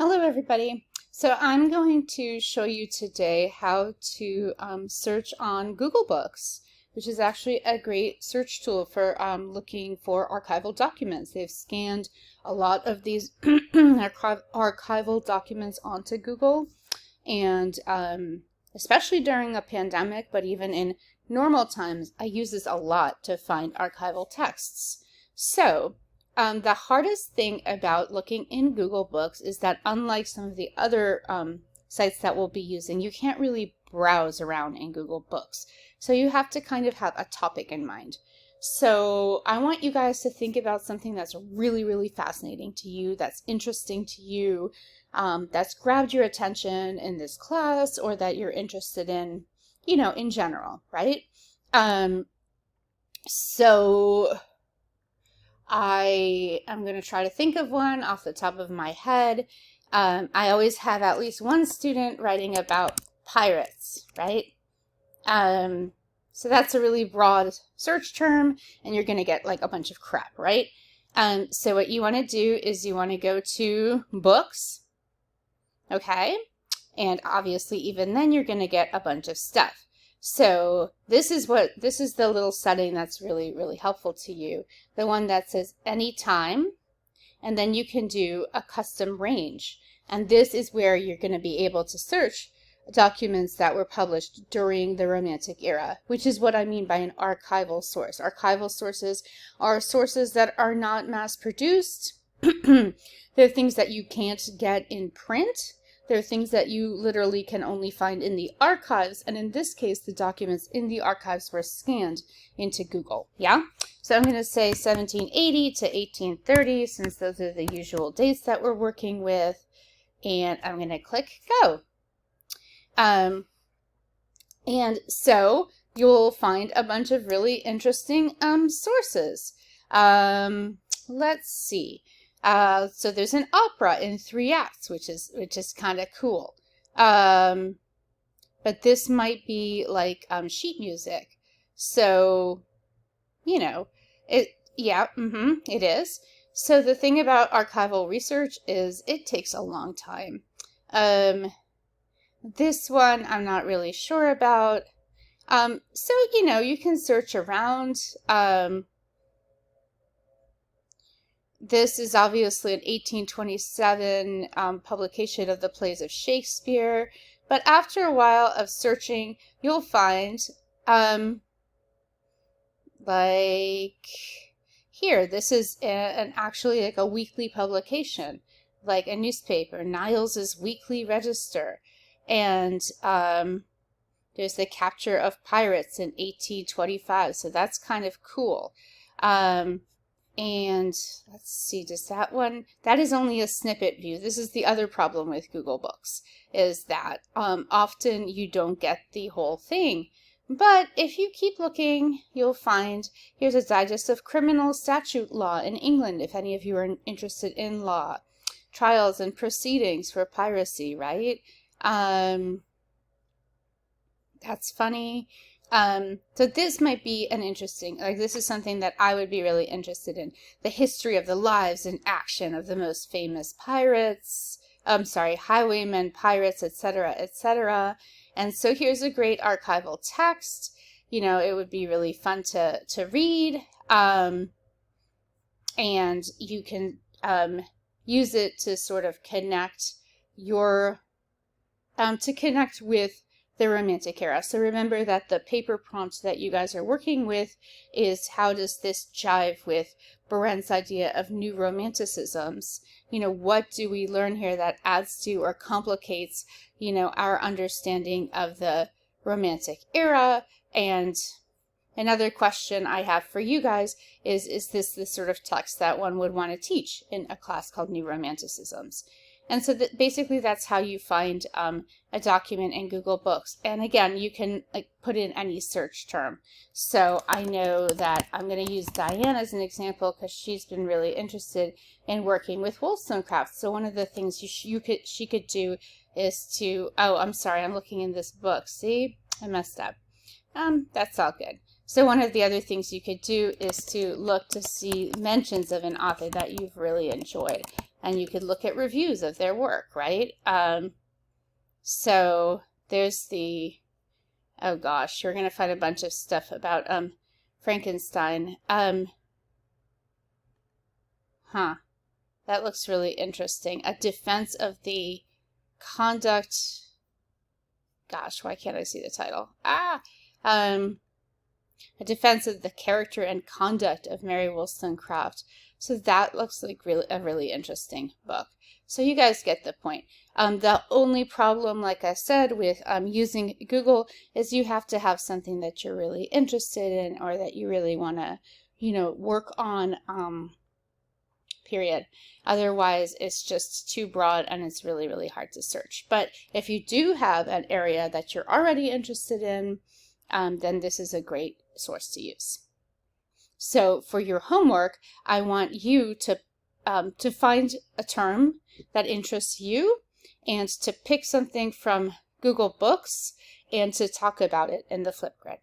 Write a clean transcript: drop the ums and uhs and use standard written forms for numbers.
Hello everybody. So I'm going to show you today how to search on Google Books, which is actually a great search tool for looking for archival documents. They've scanned a lot of these archival documents onto Google, and especially during a pandemic, but even in normal times, I use this a lot to find archival texts. So the hardest thing about looking in Google Books is that unlike some of the other sites that we'll be using, you can't really browse around in Google Books. So you have to kind of have a topic in mind. So I want you guys to think about something that's really, really fascinating to you, that's interesting to you, that's grabbed your attention in this class, or that you're interested in, in general, right? So I am going to try to think of one off the top of my head. I always have at least one student writing about pirates, right? So that's a really broad search term, and you're going to get like a bunch of crap, right? So what you want to do is you want to go to books, okay? And obviously even then you're going to get a bunch of stuff. So this is the little setting that's really, really helpful to you. The one that says anytime, and then you can do a custom range. And this is where you're going to be able to search documents that were published during the Romantic era, which is what I mean by an archival source. Archival sources are sources that are not mass produced. They're things that you can't get in print. There are things that you literally can only find in the archives, and in this case, the documents in the archives were scanned into Google, yeah? So I'm going to say 1780 to 1830, since those are the usual dates that we're working with, and I'm going to click Go. And so you'll find a bunch of really interesting sources. Let's see. So there's an opera in 3 acts, which is kind of cool. But this might be like sheet music. So, it is. So the thing about archival research is it takes a long time. This one I'm not really sure about. So, you can search around. This is obviously an 1827 publication of the plays of Shakespeare, but after a while of searching, you'll find, like here, this is actually like a weekly publication, like a newspaper, Niles's Weekly Register, and there's the capture of pirates in 1825, so that's kind of cool. And let's see, does that one, that is only a snippet view. This is the other problem with Google Books, is that often you don't get the whole thing. But if you keep looking, you'll find, here's a digest of criminal statute law in England, if any of you are interested in law. Trials and proceedings for piracy, right? That's funny. So this might be an interesting, this is something that I would be really interested in. The history of the lives and action of the most famous pirates, highwaymen, pirates, etc., etc. And so here's a great archival text. It would be really fun to read. And you can use it to sort of connect with the Romantic era. So remember that the paper prompt that you guys are working with is, how does this jive with Berend's idea of new romanticisms? What do we learn here that adds to or complicates, our understanding of the Romantic era? And another question I have for you guys is this the sort of text that one would want to teach in a class called New Romanticisms? And so basically that's how you find a document in Google Books. And again, you can put in any search term. So I know that I'm going to use Diane as an example because she's been really interested in working with Wollstonecraft. So one of the things she could do is to, oh, I'm sorry, I'm looking in this book. See, I messed up. That's all good. So one of the other things you could do is to look to see mentions of an author that you've really enjoyed. and you could look at reviews of their work, right? So there's the, oh gosh, you're going to find a bunch of stuff about Frankenstein. That looks really interesting. A defense of the conduct. Gosh, why can't I see the title? A defense of the character and conduct of Mary Wollstonecraft. So that looks like a really interesting book. So you guys get the point. The only problem, like I said, with using Google is you have to have something that you're really interested in or that you really want to, work on, period. Otherwise, it's just too broad and it's really, really hard to search. But if you do have an area that you're already interested in, then this is a great source to use. So for your homework, I want you to find a term that interests you and to pick something from Google Books and to talk about it in the Flipgrid.